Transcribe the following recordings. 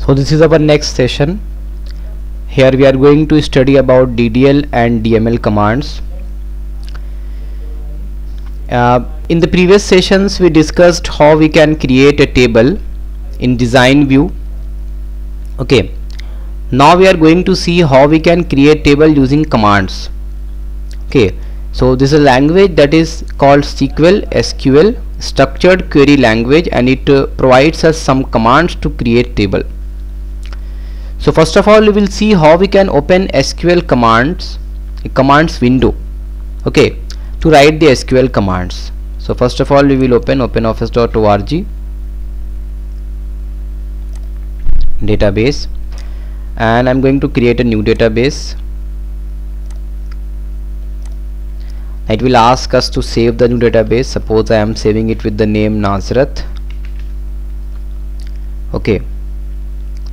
So this is our next session. Here we are going to study about DDL and DML commands. In the previous sessions we discussed how we can create a table in design view. Okay, now we are going to see how we can create table using commands. Okay, so this is a language that is called SQL, structured query language, and it provides us some commands to create table. So first of all we will see how we can open SQL commands window, okay, to write the SQL commands. So first of all we will open openoffice.org database, and I'm going to create a new database. It will ask us to save the new database. Suppose I am saving it with the name Nazrat. Okay,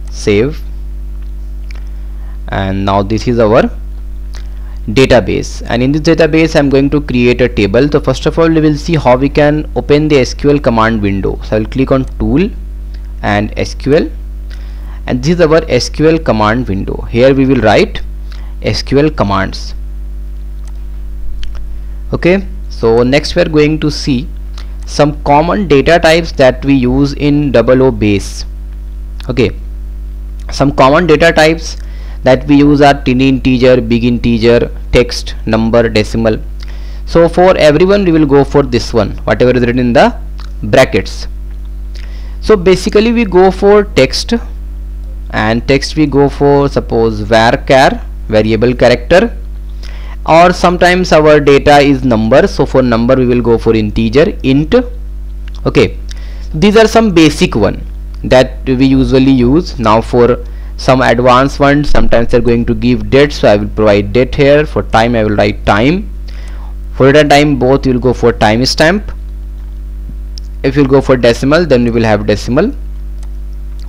save. And now this is our database, and in this database I'm going to create a table. So first of all we will see how we can open the SQL command window. So I will click on tool and SQL, and this is our SQL command window. Here we will write SQL commands. Okay, so next we are going to see some common data types that we use in OO base. Okay, some common data types that we use are tiny integer, big integer, text, number, decimal. So for everyone we will go for this one, whatever is written in the brackets. So basically we go for text, and text we go for suppose varchar, variable character, or sometimes our data is number, so for number we will go for integer, int. Okay, these are some basic one that we usually use. Now for some advanced ones, sometimes they're going to give date, so I will provide date here. For time I will write time. For data time both will go for timestamp. If you will go for decimal, then we will have decimal.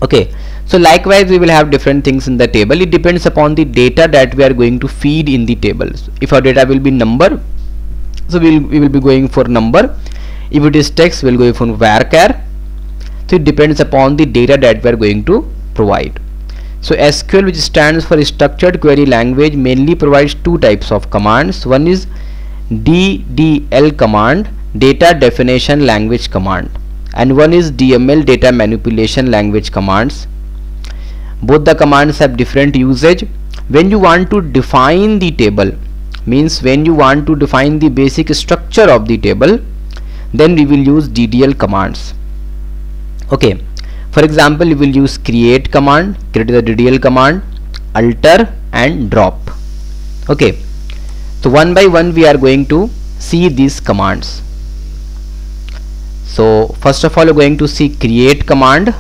Okay, so likewise we will have different things in the table. It depends upon the data that we are going to feed in the tables. If our data will be number, so we will be going for number. If it is text, we will go for varchar. So it depends upon the data that we are going to provide. So SQL, which stands for structured query language, mainly provides two types of commands. One is DDL command, data definition language command, and one is DML, data manipulation language commands. Both the commands have different usage. When you want to define the table, means when you want to define the basic structure of the table, then we will use DDL commands. Okay, for example we will use create command, create the DDL command, alter and drop. Okay, so one by one we are going to see these commands. So first of all we are going to see create command.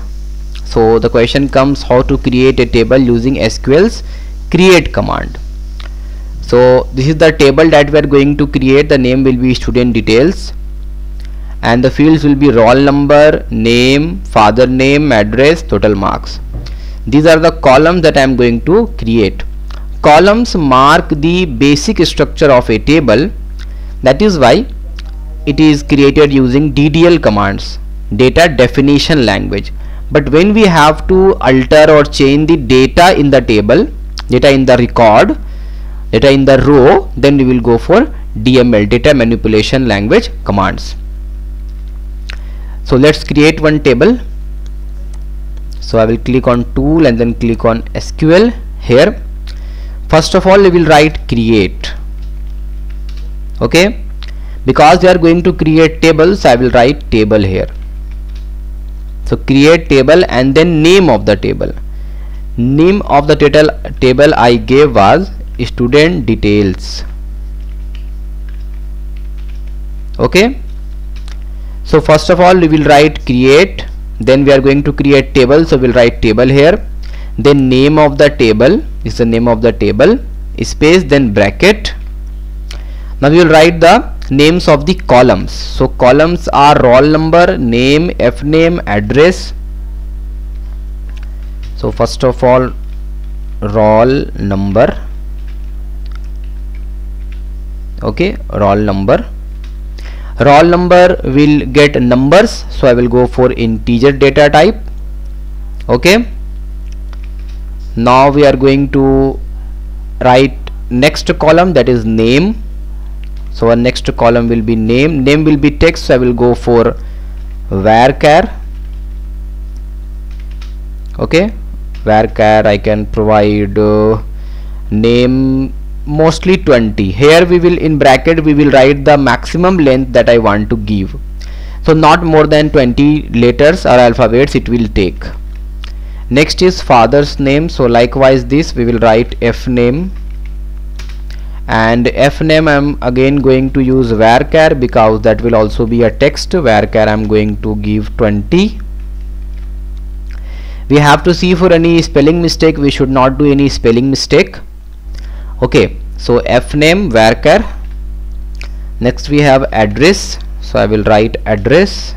So the question comes how to create a table using SQL's create command. So this is the table that we are going to create. The name will be student details, and the fields will be roll number, name, father name, address, total marks. These are the columns that I am going to create. Columns mark the basic structure of a table. That is why it is created using DDL commands, data definition language. But when we have to alter or change the data in the table, data in the record, data in the row, then we will go for DML, data manipulation language commands. So let's create one table. So I will click on tool and then click on SQL. Here first of all we will write create. Okay, because we are going to create tables, I will write table here. So create table and then name of the table. Name of the table I gave was student details. Okay, so first of all we will write create, then we are going to create table, so we will write table here, then name of the table is the name of the table, space, then bracket. Now we will write the names of the columns. So columns are roll number, name, fname, address. So first of all roll number. Okay, roll number. Roll number will get numbers, so I will go for integer data type. Okay, Now we are going to write next column, that is name. So our next column will be name. Name will be text, so I will go for varchar. Okay, varchar I can provide name mostly 20. Here we will, in bracket we will write the maximum length that I want to give, so not more than 20 letters or alphabets it will take. Next is father's name, so likewise this we will write fname, and fname I am again going to use varchar because that will also be a text. Varchar I am going to give 20. We have to see for any spelling mistake, we should not do any spelling mistake. Okay, so fname varchar. Next we have address, so I will write address,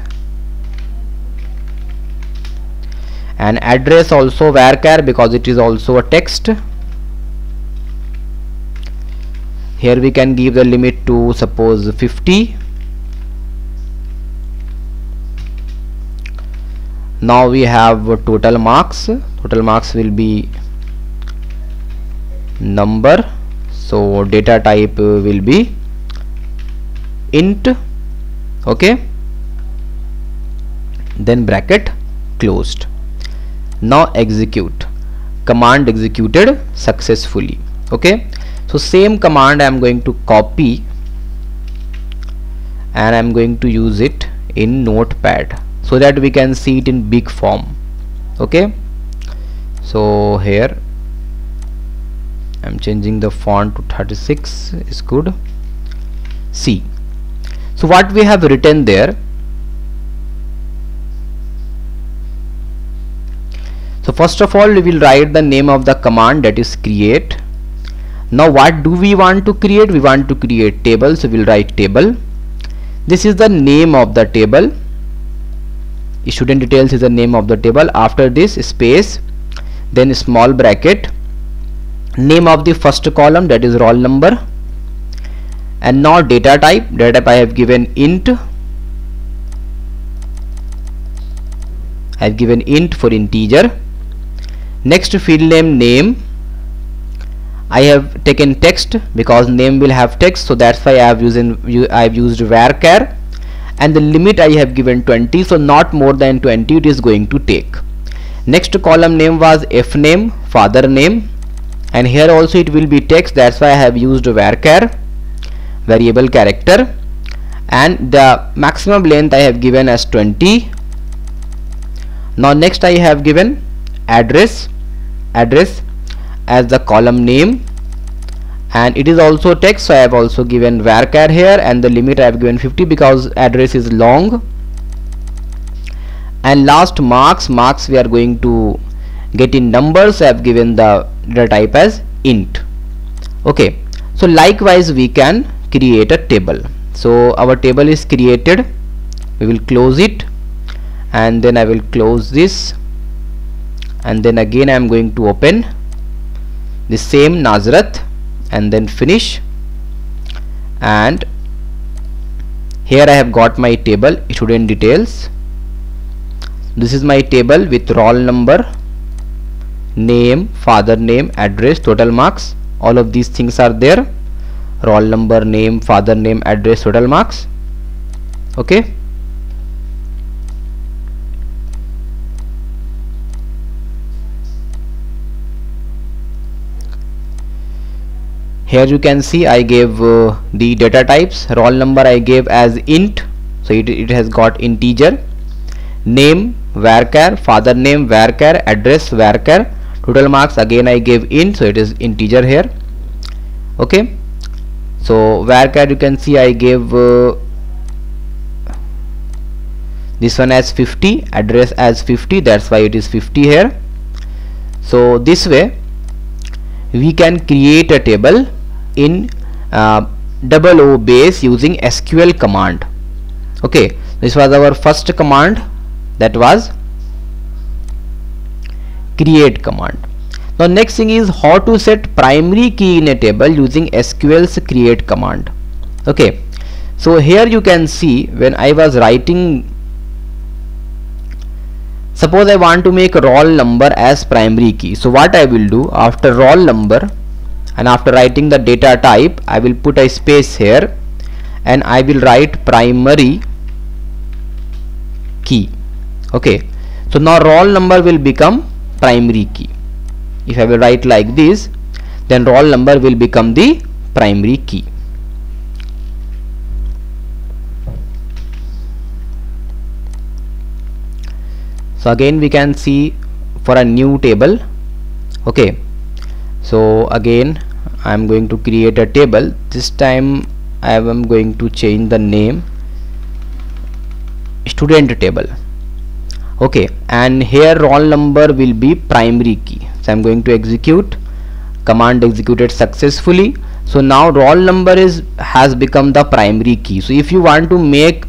and address also varchar because it is also a text. Here we can give the limit to suppose 50. Now we have total marks. Total marks will be number, so data type will be int. Okay, then bracket closed. Now execute. Command executed successfully. Okay, so same command I am going to copy and I am going to use it in Notepad so that we can see it in big form. Okay, so here I am changing the font to 36 is good. See, so what we have written there. So first of all we will write the name of the command, that is create. Now what do we want to create? We want to create table, so we will write table. This is the name of the table. Student details is the name of the table. After this space, then small bracket, name of the first column, that is roll number, and now data type. Data type I have given int. I have given int for integer. Next field name I have taken text because name will have text, so that's why I have used varchar, and the limit I have given 20, so not more than 20 it is going to take. Next column name was fname, father name, and here also it will be text, that's why I have used varchar, variable character, and the maximum length I have given as 20. Now next I have given address as the column name, and it is also text, so I have also given varchar here, and the limit I have given 50 because address is long. And last marks we are going to get in numbers, so I have given the data type as int. Okay, so likewise we can create a table. So our table is created. We will close it, and then I will close this, and then again I am going to open the same Nazrat and then finish. And here I have got my table, student details. This is my table with roll number, name, father name, address, total marks, all of these things are there. Roll number, name, father name, address, total marks. Okay, here you can see I gave the data types. Roll number I gave as int, so it has got integer. Name varchar, father name varchar, address varchar, total marks again I gave int, so it is integer here. Okay, so varchar you can see I gave this one as 50, address as 50, that's why it is 50 here. So this way we can create a table in O base using SQL command. Okay, this was our first command, that was create command. Now next thing is how to set primary key in a table using SQL's create command. Okay, so here you can see when I was writing Suppose I want to make roll number as primary key. So what I will do, after roll number and after writing the data type, I will put a space here and I will write primary key. Okay, so now roll number will become primary key. If I will write like this, then roll number will become the primary key. So again we can see for a new table. Okay, so again I am going to create a table. This time I am going to change the name student table. Okay, and here roll number will be primary key. So I am going to execute. Command executed successfully. So now roll number has become the primary key. So if you want to make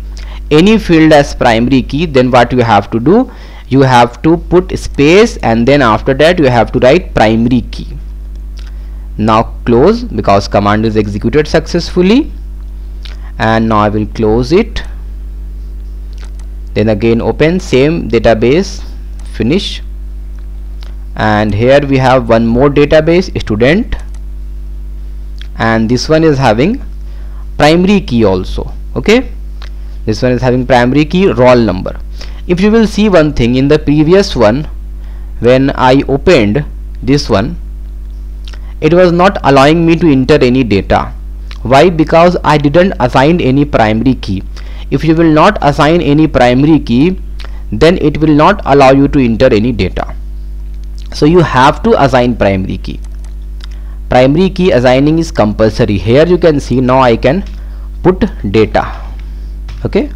any field as primary key, then what you have to do, you have to put space and then after that you have to write primary key. Now close, because command is executed successfully, and now I will close it. Then again open same database, finish, and here we have one more database, student, and this one is having primary key also. Okay, this one is having primary key, roll number. If you will see one thing, in the previous one when I opened this one, it was not allowing me to enter any data. Why? Because I didn't assign any primary key. If you will not assign any primary key, then it will not allow you to enter any data. So you have to assign primary key. Primary key assigning is compulsory. Here you can see now I can put data. Okay,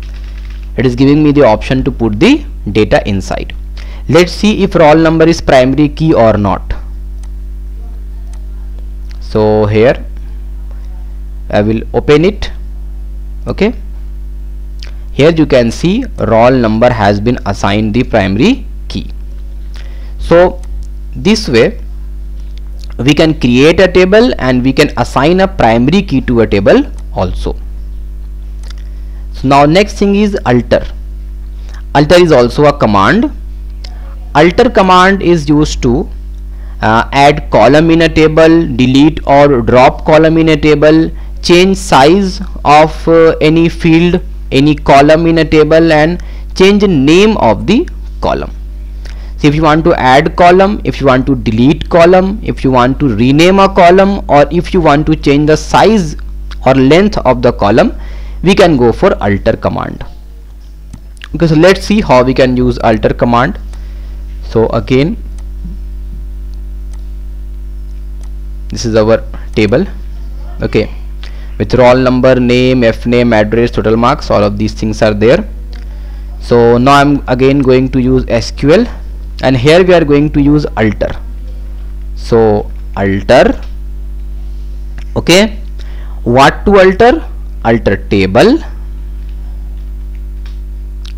it is giving me the option to put the data inside. Let's see if roll number is primary key or not. So here I will open it. Okay, here you can see roll number has been assigned the primary key. So this way we can create a table and we can assign a primary key to a table also. So now next thing is alter. Alter is also a command. Alter command is used to add column in a table, delete or drop column in a table, change size of any field, any column in a table, and change the name of the column. So if you want to add column, if you want to delete column, if you want to rename a column, or if you want to change the size or length of the column, we can go for alter command. Okay, so let's see how we can use alter command. So again, this is our table. Okay, with roll number, name, fname, address, total marks, all of these things are there. So now I'm again going to use SQL, and here we are going to use alter. So alter. Okay, what to alter? Alter table.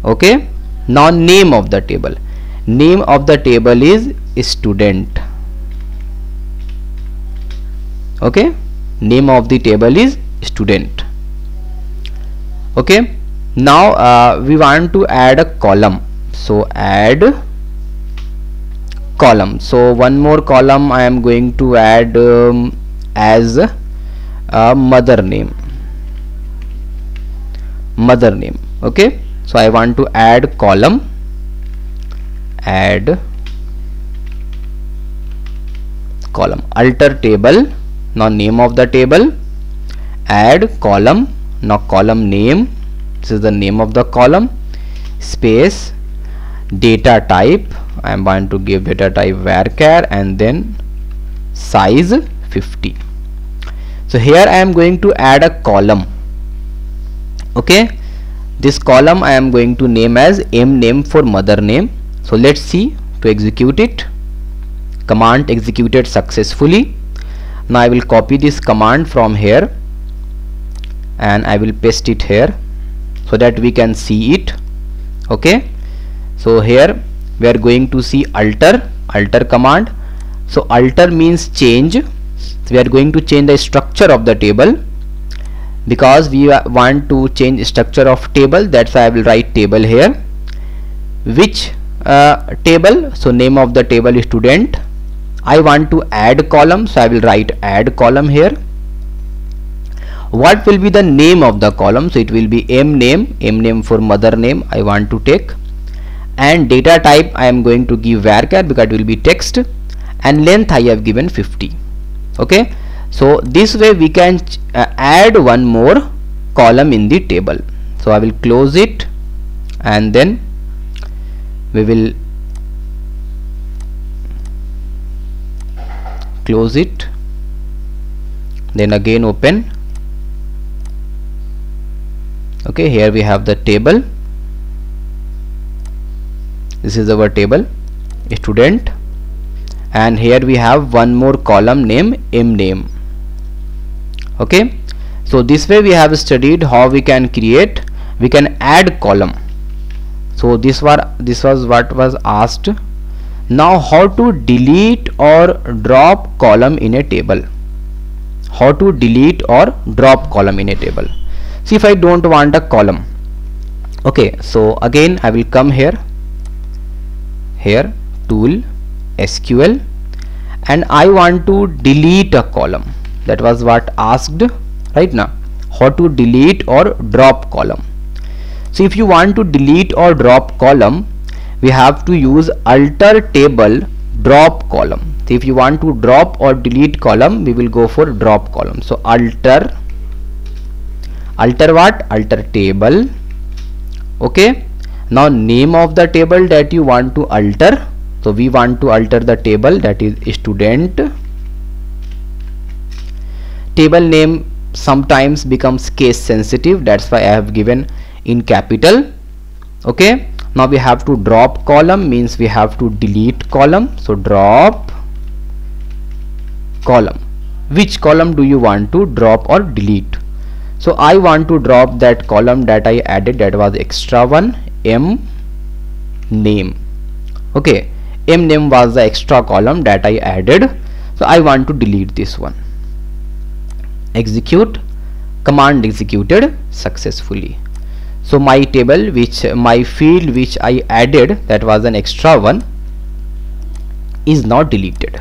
Okay, now name of the table. Name of the table is student. Okay, name of the table is student. Okay, now we want to add a column. So add column. So one more column I am going to add as mother name. Mother name. Okay, so I want to add column, add column, alter table. Now name of the table, add column. Now column name, this is the name of the column, space, data type, I am going to give data type varchar, and then size 50. So here I am going to add a column. Okay, this column I am going to name as m name for mother name. So let's see to execute it. Command executed successfully. Now I will copy this command from here and I will paste it here so that we can see it. Okay, so here we are going to see alter command. So alter means change. So we are going to change the structure of the table, because we want to change structure of table. That's why I will write table here, which table, so name of the table is student. I want to add column, so I will write add column here. What will be the name of the column? So it will be m name for mother name I want to take, and data type I am going to give varchar because it will be text, and length I have given 50. Okay, so this way we can add one more column in the table. So I will close it, and then we will close it, then again open. Okay, here we have the table. This is our table student, and here we have one more column name m name. Okay, so this way we have studied how we can add column. So this was what was asked. Now how to delete or drop column in a table. How to delete or drop column in a table. See, if I don't want a column, okay, so again I will come here tool SQL, and I want to delete a column. That was what asked right now, how to delete or drop column. So if you want to delete or drop column, we have to use alter table drop column. So if you want to drop or delete column, we will go for drop column. So alter what? Alter table. Okay, now name of the table that you want to alter. So we want to alter the table, that is student. Table name sometimes becomes case sensitive, that's why I have given in capital. Okay, now we have to drop column, means we have to delete column. So drop column. Which column do you want to drop or delete? So I want to drop that column that I added, that was extra one, m name. Okay, m name was the extra column that I added, so I want to delete this one. Execute. Command executed successfully. So my table, my field which I added, that was an extra one, is not deleted.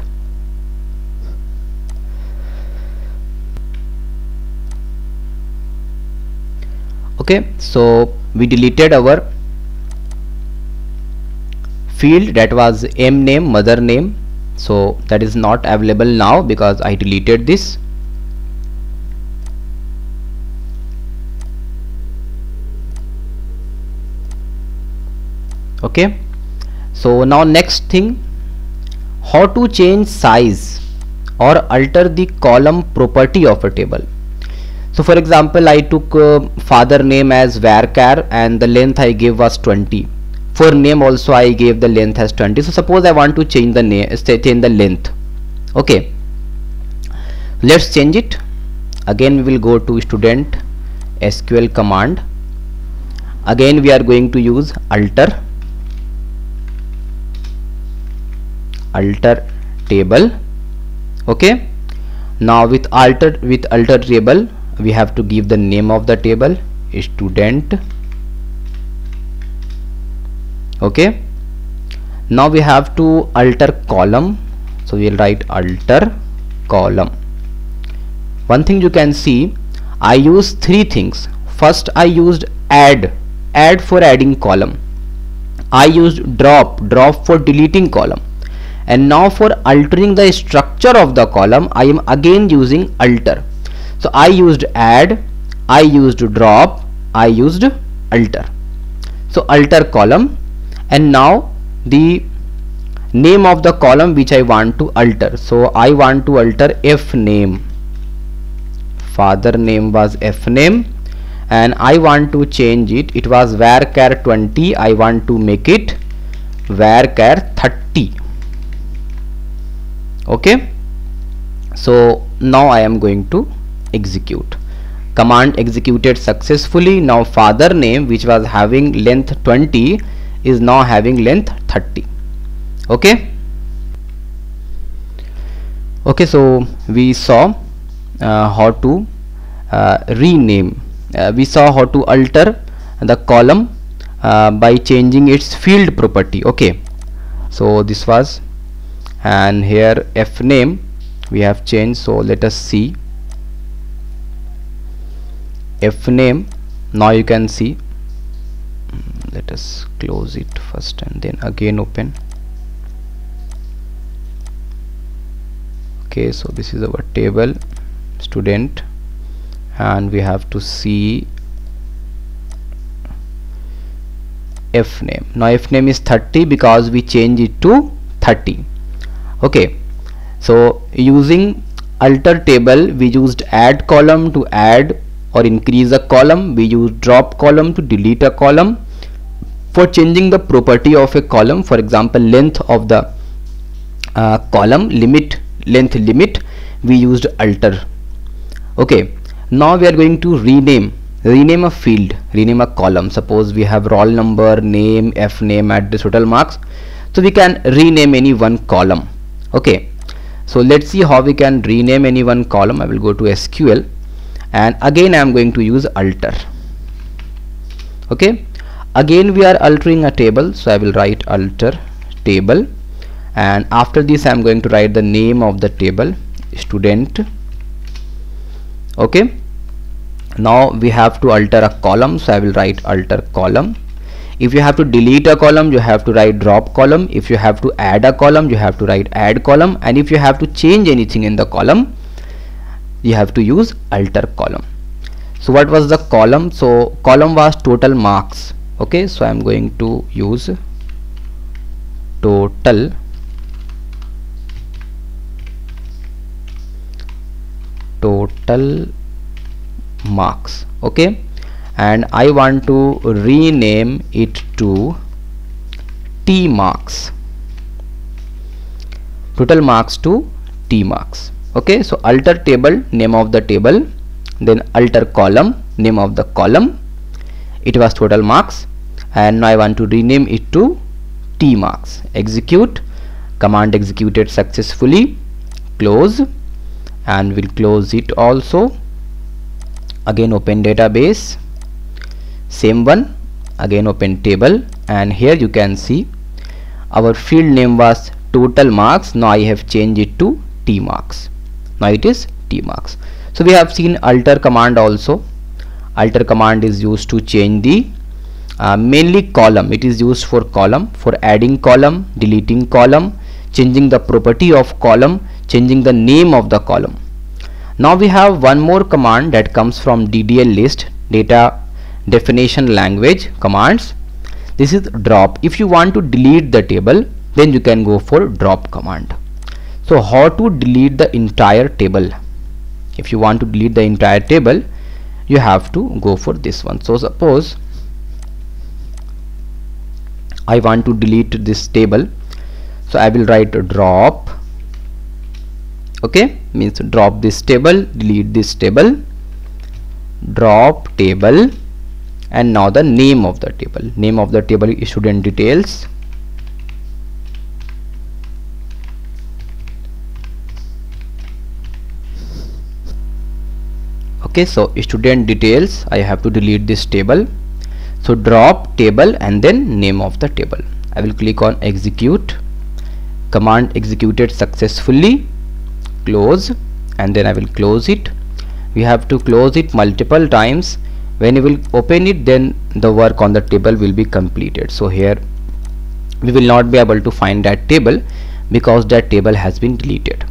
Okay, so we deleted our field that was m name, mother name, so that is not available now because I deleted this. Okay, so now next thing, how to change size or alter the column property of a table. So for example, I took father name as varchar and the length I gave was 20. For name also I gave the length as 20. So suppose I want to change the name, change the length. Okay, let's change it. Again we will go to student SQL command. Again we are going to use alter table. Okay, now with alter table, we have to give the name of the table, student. Okay, now we have to alter column, so we will write alter column. One thing you can see, I use three things. First I used add for adding column. I used drop for deleting column, and now for altering the structure of the column I am again using alter. So I used add, I used drop, I used alter. So alter column, and now the name of the column which I want to alter. So I want to alter f name. Father name was f name, and I want to change it. It was varchar 20. I want to make it varchar 30. Okay, so now I am going to execute. Command executed successfully. Now father name, which was having length 20, is now having length 30. Okay, so we saw how to rename, we saw how to alter the column by changing its field property. Okay, so this was, and here fname we have changed. So let us see fname. Now you can see, let us close it first and then again open. Okay, so this is our table student, and we have to see fname. Now fname is 30 because we change it to 30. Okay, so using alter table we used add column to add or increase a column, we use drop column to delete a column. For changing the property of a column, for example length of the column, length limit, we used alter. Okay, now we are going to rename a field, rename a column. Suppose we have roll number, name, fname, address, total marks, so we can rename any one column. Okay, so let's see how we can rename any one column. I will go to SQL and again I am going to use alter. Okay, again we are altering a table, so I will write alter table, and after this I am going to write the name of the table, student. Okay, now we have to alter a column, so I will write alter column. If you have to delete a column, you have to write drop column. If you have to add a column, you have to write add column, and if you have to change anything in the column, you have to use alter column. So what was the column? So column was total marks. Okay, so I am going to use total marks. Okay, and I want to rename it to T marks, total marks to T marks. Okay, so alter table, name of the table, then alter column, name of the column, it was total marks, and now I want to rename it to T marks. Execute, command executed successfully, close, and we'll close it also. Again open database, same one, again open table, and here you can see our field name was total marks. Now I have changed it to T marks. Now it is T marks. So we have seen alter command also. Alter command is used to change the mainly column. It is used for column, for adding column, deleting column, changing the property of column, changing the name of the column. Now we have one more command that comes from DDL list, data definition language commands. This is drop. If you want to delete the table, then you can go for drop command. So how to delete the entire table? If you want to delete the entire table, you have to go for this one. So suppose I want to delete this table, so I will write drop. Okay, means drop this table, delete this table, drop table, and now the name of the table. Name of the table is student details. Okay, so student details, I have to delete this table. So drop table and then name of the table. I will click on execute, command executed successfully, close, and then I will close it. We have to close it multiple times. When you will open it, then the work on the table will be completed. So here we will not be able to find that table because that table has been deleted.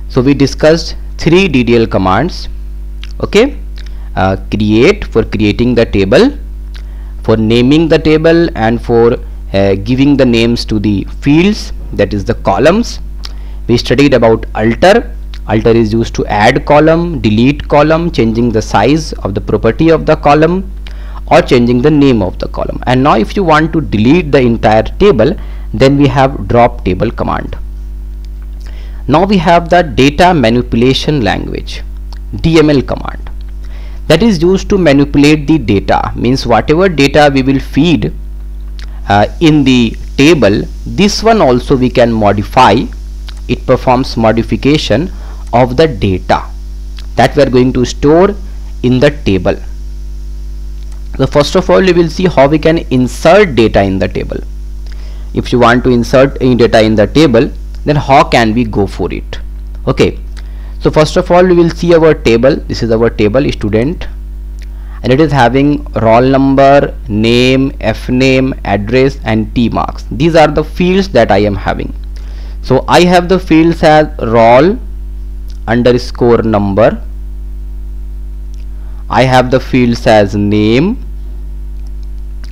So we discussed 3 DDL commands. Okay, create, for creating the table, for naming the table, and for giving the names to the fields, that is the columns. We studied about alter. Alter is used to add column, delete column, changing the size of the property of the column, or changing the name of the column. And now if you want to delete the entire table, then we have drop table command. Now we have the data manipulation language, DML command, that is used to manipulate the data. Means whatever data we will feed in the table, this one also we can modify. It performs modification of the data that we are going to store in the table. So first of all, we will see how we can insert data in the table. If you want to insert any data in the table, then how can we go for it? Okay, so first of all, we will see our table. This is our table student, and it is having roll number, name, F name, address and T marks. These are the fields that I am having. So I have the fields as roll underscore number. I have the fields as name.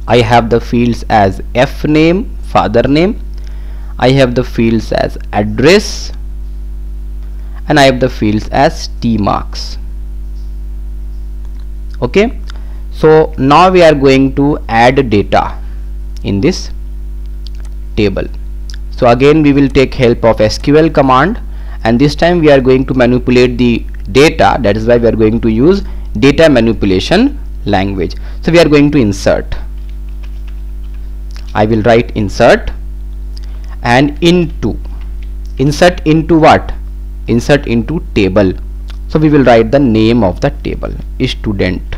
I have the fields as F name, father name. I have the fields as address, and I have the fields as T marks. Okay, so now we are going to add data in this table. So again we will take help of SQL command, and this time we are going to manipulate the data. That is why we are going to use data manipulation language. So we are going to insert. I will write insert and into. Insert into what? Insert into table. So we will write the name of the table, student.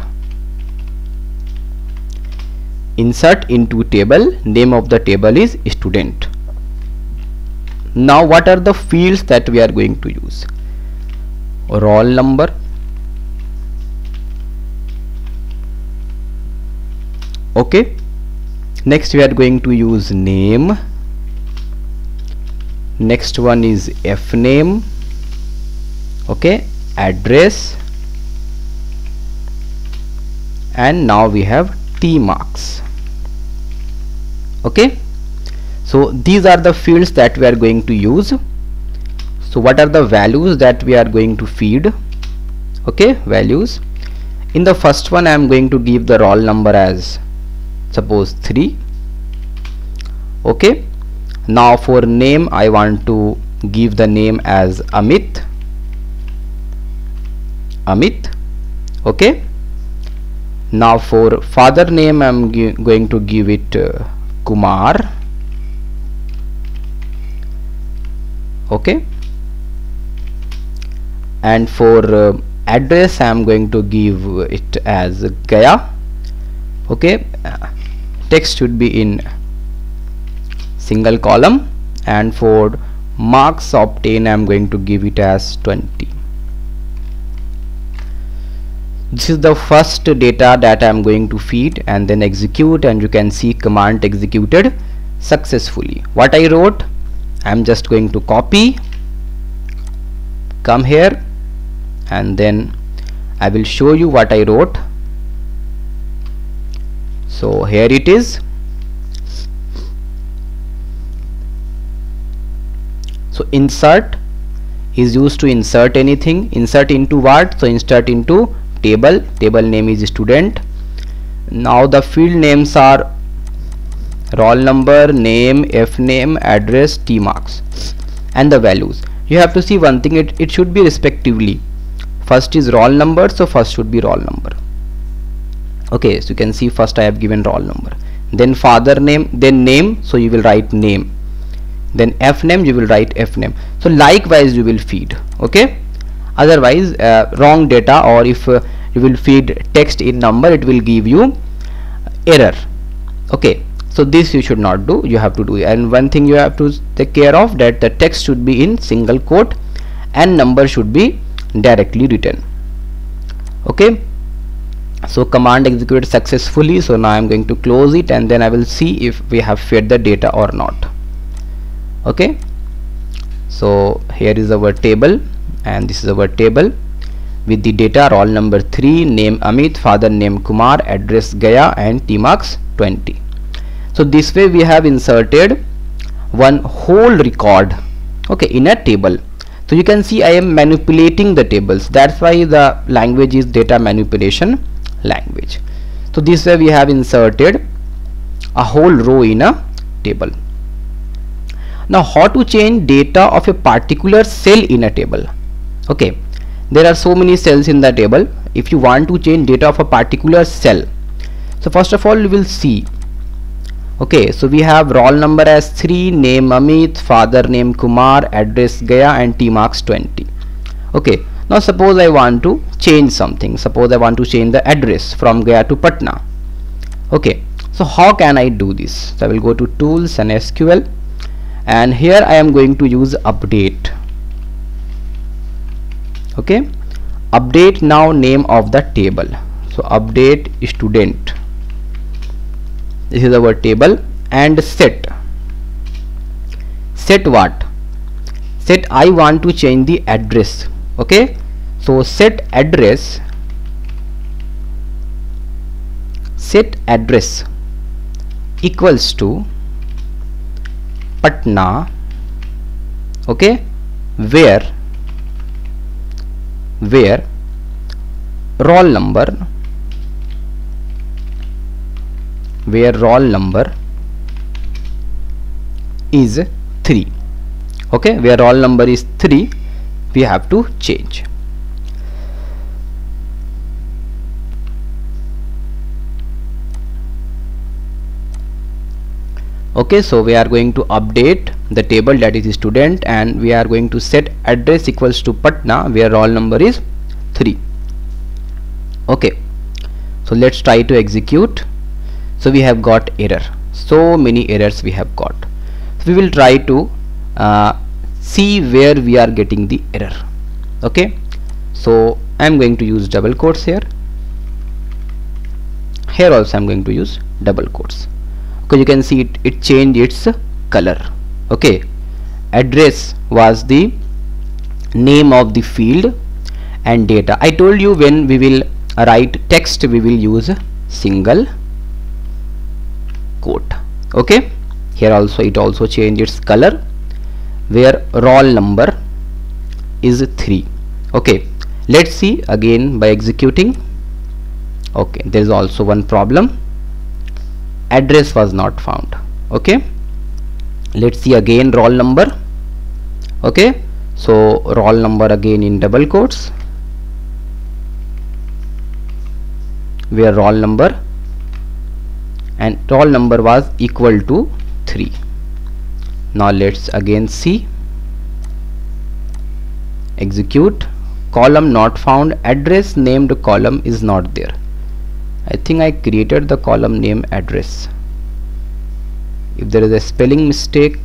Insert into table, name of the table is student. Now what are the fields that we are going to use? Roll number, okay. Next we are going to use name. Next one is F name, okay, address, and now we have T marks. Okay, so these are the fields that we are going to use. So what are the values that we are going to feed? Okay, values. In the first one I am going to give the roll number as suppose 3. Okay, now for name I want to give the name as Amit. Okay, now for father name I am going to give it Kumar. Okay, and for address I am going to give it as Gaya. Okay, text should be in single column, and for marks obtained I am going to give it as 20. This is the first data that I am going to feed and then execute, and you can see command executed successfully. What I wrote, I am just going to copy, come here, and then I will show you what I wrote. So here it is. So insert is used to insert anything. Insert into what? So insert into table. Table name is student. Now the field names are roll number, name, F name, address, T marks, and the values. You have to see one thing, it should be respectively. First is roll number, so first should be roll number. Okay, so you can see first I have given roll number, then father name, then name, so you will write name, then F name, you will write F name. So likewise you will feed. Okay, otherwise wrong data, or if you will feed text in number, it will give you error. Okay, so this you should not do, you have to do. And one thing you have to take care of, that the text should be in single quote and number should be directly written. Okay, so command executed successfully. So now I am going to close it, and then I will see if we have fed the data or not. Okay, so here is our table, and this is our table with the data roll number 3, name Amit, father name Kumar, address Gaya, and T marks 20. So this way we have inserted one whole record, okay, in a table. So you can see I am manipulating the tables. That's why the language is data manipulation language. So this way we have inserted a whole row in a table. Now how to change data of a particular cell in a table? Okay, there are so many cells in the table. If you want to change data of a particular cell, so first of all we will see. Okay, so we have roll number as 3, name Amit, father name Kumar, address Gaya, and T marks 20. Okay, now suppose I want to change something. Suppose I want to change the address from Gaya to Patna. Okay, so how can I do this? So I will go to tools and SQL, and here I am going to use update. Okay, update now name of the table. So update student, this is our table, and set what? Set I want to change the address. Okay, so set address equals to Patna. Okay, where roll number is 3. Okay, where roll number is 3, we have to change. Okay, so we are going to update the table, that is student, and we are going to set address equals to Patna where roll number is 3. Okay, so let's try to execute. So we have got error, so many errors we have got. So we will try to see where we are getting the error. Okay, so I am going to use double quotes here. Here also I am going to use double quotes. Okay, you can see it changed its color. Okay, address was the name of the field, and data, I told you when we will write text we will use single quote. Okay, here also it also changed its color, where roll number is 3. Okay, let's see again by executing. Okay, there is also one problem, address was not found. Okay, let's see again roll number. Okay, so roll number again in double quotes, where roll number, and roll number was equal to 3. Now let's again see, execute, column not found, address named column is not there. I think I created the column name address. If there is a spelling mistake,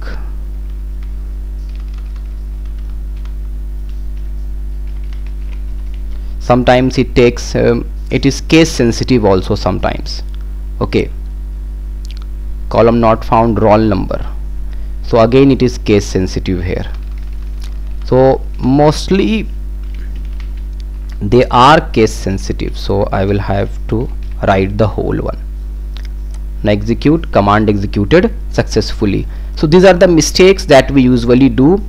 sometimes it takes it is case sensitive also sometimes. Okay, column not found, roll number, so again it is case sensitive here. So mostly they are case sensitive, so I will have to write the whole one. Now execute, command executed successfully. So these are the mistakes that we usually do.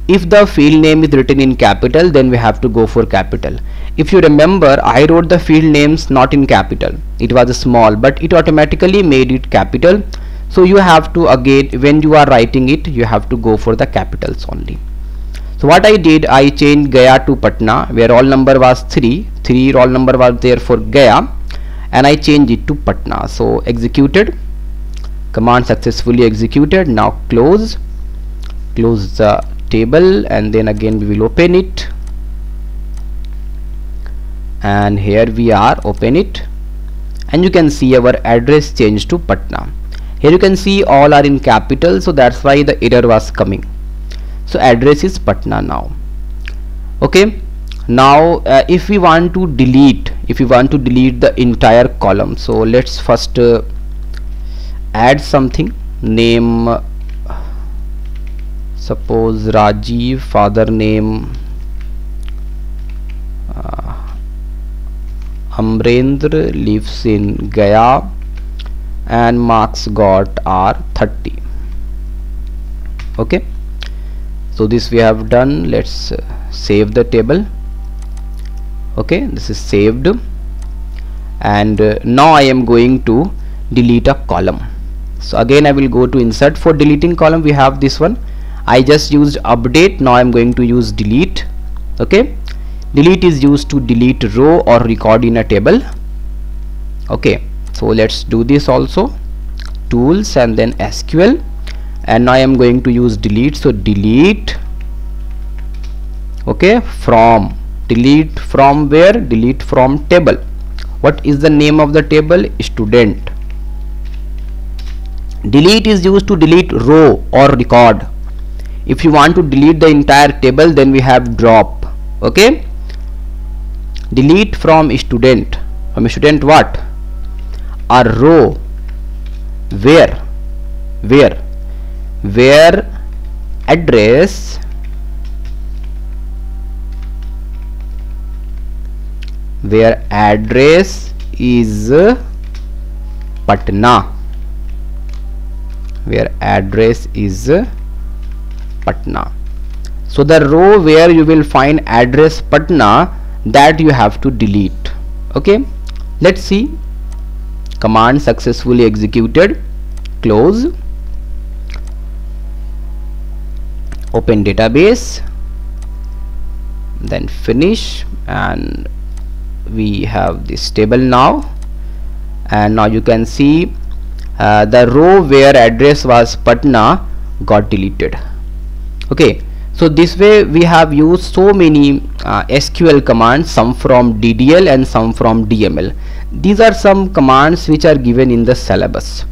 If the field name is written in capital, then we have to go for capital. If you remember, I wrote the field names not in capital, it was small, but it automatically made it capital. So you have to, again when you are writing it, you have to go for the capitals only. So what I did, I changed Gaya to Patna where roll number was 3 roll number was there for Gaya, and I changed it to Patna. So executed, command successfully executed. Now close the table, and then again we will open it, and here we are, open it, and you can see our address changed to Patna. Here you can see all are in capital, so that's why the error was coming. So address is Patna now. Okay, now if we want to delete the entire column, so let's first add something, name, suppose Rajiv, father name Amrendra, lives in Gaya, and marks got are 30. Okay, so this we have done. Let's save the table. Okay, this is saved, and now I am going to delete a column. So again I will go to insert. For deleting column we have this one, I just used update. Now I am going to use delete. Okay, delete is used to delete row or record in a table. Okay, so let's do this also, tools and then SQL, and now I am going to use delete. So delete, okay, from, delete from where? Delete from table. What is the name of the table? Student. Delete is used to delete row or record. If you want to delete the entire table, then we have drop. Okay, delete from student. From student what? A row where address is Patna. Where address is Patna. So the row where you will find address Patna, that you have to delete. Okay, let's see. Command successfully executed. Close. Open database, then finish, and we have this table now. And now you can see the row where address was Patna got deleted. Okay, so this way we have used so many SQL commands, some from DDL and some from DML. These are some commands which are given in the syllabus.